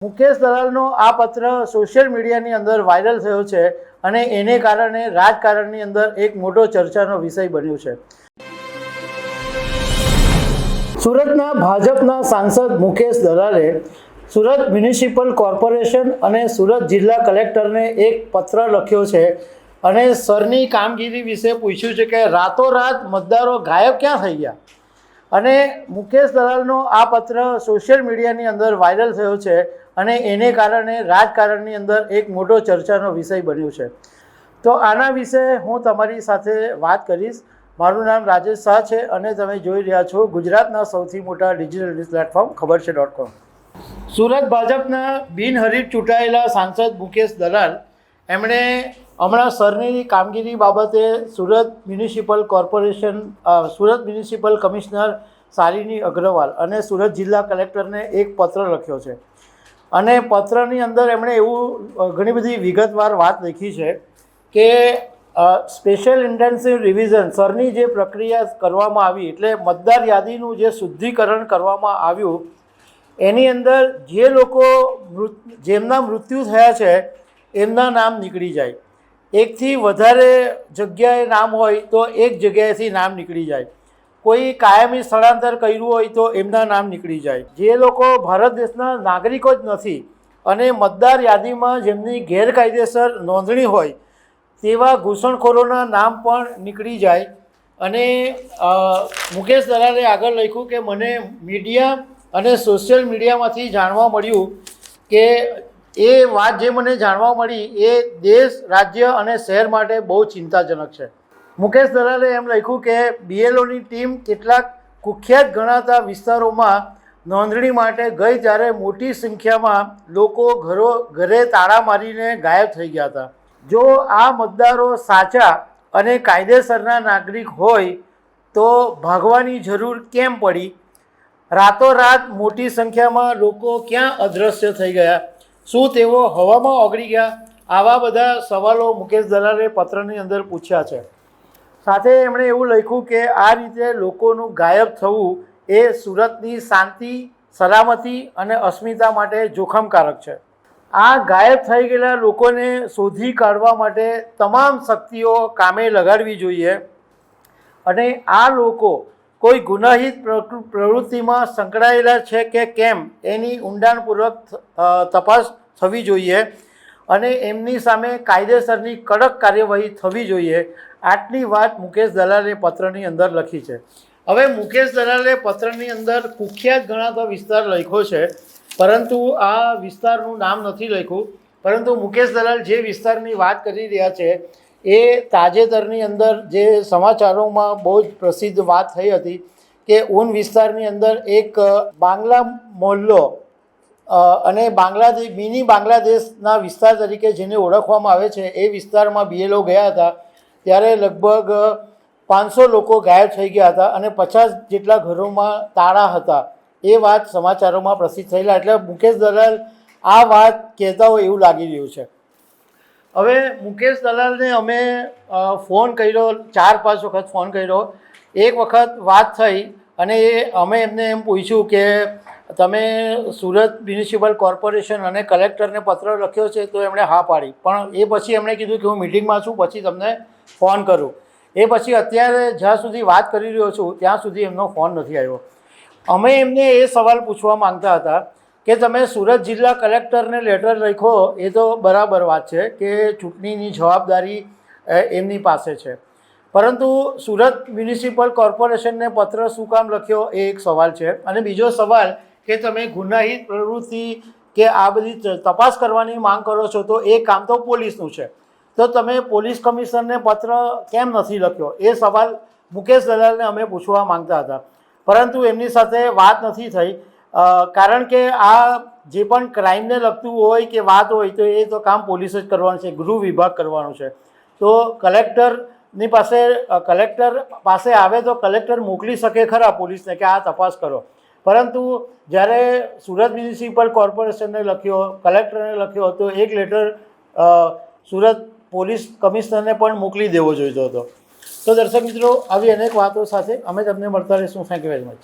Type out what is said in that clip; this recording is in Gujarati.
મુકેશ દલાલનો આ પત્ર સોશિયલ મીડિયાની અંદર વાયરલ થયો છે અને એને કારણે રાજકારણની અંદર એક મોટો ચર્ચાનો વિષય બન્યો છે। સુરતના ભાજપના સાંસદ મુકેશ દલાલે સુરત મ્યુનિસિપલ કોર્પોરેશન અને સુરત જિલ્લા કલેક્ટરને એક પત્ર લખ્યો છે અને સરની કામગીરી વિશે પૂછ્યું છે કે રાતોરાત મતદારો ગાયબ ક્યાં થઈ ગયા। અને મુકેશ દલાલનો આ પત્ર સોશિયલ મીડિયાની અંદર વાયરલ થયો છે અને એને કારણે રાજકારણની અંદર એક મોટો ચર્ચાનો વિષય બન્યો છે। તો આના વિશે હું તમારી સાથે વાત કરીશ। મારું નામ રાજેશ શાહ છે અને તમે જોઈ રહ્યા છો ગુજરાતના સૌથી મોટા ડિજિટલ ન્યૂઝ પ્લેટફોર્મ ખબરછે.com। સુરત ભાજપના બિનહરીફ ચૂંટાયેલા સાંસદ મુકેશ દલાલ એમણે હમણાં સરની કામગીરી બાબતે Surat municipal corporation Surat municipal commissioner Shalini Agrawal અને સુરત જિલ્લા કલેક્ટરને એક પત્ર લખ્યો છે અને પત્રની અંદર એમણે એવું ઘણી બધી વિગતવાર વાત લખી છે કે સ્પેશિયલ ઇન્ટેન્સિવ રિવિઝન સરની જે પ્રક્રિયા કરવામાં આવી એટલે મતદાર યાદીનું જે શુદ્ધિકરણ કરવામાં આવ્યું એની અંદર જે લોકો જેમના મૃત્યુ થયા છે એમના નામ નીકળી જાય। એકથી વધારે જગ્યાએ નામ હોય તો એક જગ્યાએથી નામ નીકળી જાય। કોઈ કાયમી સ્થળાંતર કર્યું હોય તો એમના નામ નીકળી જાય। જે લોકો ભારત દેશના નાગરિકો જ નથી અને મતદાર યાદીમાં જેમની ગેરકાયદેસર નોંધણી હોય તેવા ઘૂસણખોરોના નામ પણ નીકળી જાય। અને મુકેશ દલાલે આગળ લખ્યું કે મને મીડિયા અને સોશિયલ મીડિયામાંથી જાણવા મળ્યું કે એ વાત જે મને જાણવા મળી એ દેશ રાજ્ય અને શહેર માટે બહુ ચિંતાજનક છે। મુકેશ દલાલે એમ લખ્યું કે બીએલઓની ટીમ કેટલાક કુખ્યાત ગણાતા વિસ્તારોમાં નોંધણી માટે ગઈ ત્યારે મોટી સંખ્યામાં લોકો ઘરે તાળા મારીને ગાયબ થઈ ગયા હતા। જો આ મતદારો સાચા અને કાયદેસરના નાગરિક હોય તો ભાગવાની જરૂર કેમ પડી? રાતોરાત મોટી સંખ્યામાં લોકો ક્યાં અદૃશ્ય થઈ ગયા? શું તેઓ હવામાં ઓગળી ગયા? આવા બધા સવાલો મુકેશ દલાલે પત્રની અંદર પૂછ્યા છે। સાથે એમણે એવું લખ્યું કે આ રીતે લોકોનું ગાયબ થવું એ સુરતની શાંતિ, સલામતી અને અસ્મિતા માટે જોખમકારક છે। આ ગાયબ થઈ ગયેલા લોકોને શોધી કાઢવા માટે તમામ શક્તિઓ કામે લગાડવી જોઈએ અને આ લોકો કોઈ ગુનાહિત પ્રવૃત્તિમાં સંકળાયેલા છે કે કેમ એની ઊંડાણપૂર્વક તપાસ થવી જોઈએ અને એમની સામે કાયદેસરની કડક કાર્યવાહી થવી જોઈએ। આટલી વાત મુકેશ દલાલે પત્રની અંદર લખી છે। હવે મુકેશ દલાલે પત્રની અંદર કુખ્યાત ગણાતો વિસ્તાર લખ્યો છે પરંતુ આ વિસ્તારનું નામ નથી લખ્યું। પરંતુ મુકેશ દલાલ જે વિસ્તારની વાત કરી રહ્યા છે એ તાજેતરની અંદર જે સમાચારોમાં બહુ જ પ્રસિદ્ધ વાત થઈ હતી કે ઊન વિસ્તારની અંદર એક બાંગ્લા મોહલ્લો અને બાંગ્લાદેશ મિની બાંગ્લાદેશના વિસ્તાર તરીકે જેને ઓળખવામાં આવે છે એ વિસ્તારમાં બીએલઓ ગયા હતા ત્યારે લગભગ 500 લોકો ગાયબ થઈ ગયા હતા અને 50 જેટલા ઘરોમાં તાળા હતા। એ વાત સમાચારોમાં પ્રસિદ્ધ થયેલા એટલે મુકેશ દલાલ આ વાત કહેતા હોય એવું લાગી રહ્યું છે। હવે મુકેશ દલાલને અમે ફોન કર્યો, 4-5 વખત ફોન કર્યો। એક વખત વાત થઈ અને અમે એમને એમ પૂછ્યું કે તમે સુરત મ્યુનિસિપલ કોર્પોરેશન અને કલેક્ટરને પત્ર લખ્યો છે તો એમણે હા પાડી, પણ એ પછી એમણે કીધું કે હું મિટિંગમાં છું પછી તમને ફોન કરું। એ પછી અત્યારે જ્યાં સુધી વાત કરી રહ્યો છું ત્યાં સુધી એમનો ફોન નથી આવ્યો। અમે એમને એ સવાલ પૂછવા માંગતા હતા કે તમે સુરત જિલ્લા કલેક્ટરને લેટર લખ્યો એ તો બરાબર વાત છે કે ચૂંટણીની જવાબદારી એમની પાસે છે, પરંતુ સુરત મ્યુનિસિપલ કોર્પોરેશનને પત્ર શું કામ લખ્યો એ એક સવાલ છે। અને બીજો સવાલ કે તમે ગુનાહિત પ્રવૃત્તિ કે આ બધી તપાસ કરવાની માંગ કરો છો તો એ કામ તો પોલીસનું છે, તો તમે પોલીસ કમિશનરને પત્ર કેમ નથી લખ્યો? એ સવાલ મુકેશ દલાલને અમે પૂછવા માંગતા હતા, પરંતુ એમની સાથે વાત નથી થઈ કારણ કે આ જે પણ ક્રાઇમને લગતું હોય કે વાત હોય તો એ તો કામ પોલીસ જ કરવાનું છે, ગૃહ વિભાગ કરવાનું છે। તો કલેક્ટર પાસે આવે તો કલેક્ટર મોકલી શકે ખરા પોલીસને કે આ તપાસ કરો, પરંતુ જ્યારે સુરત મ્યુનિસિપલ કોર્પોરેશનને લખ્યો, કલેક્ટરને લખ્યો તો એક લેટર સુરત પોલીસ કમિશનરને પણ મોકલી દેવો જોઈતો હતો। તો દર્શક મિત્રો આવી અનેક વાતો સાથે અમે તમને મળતા રહીશું। Thank you very much.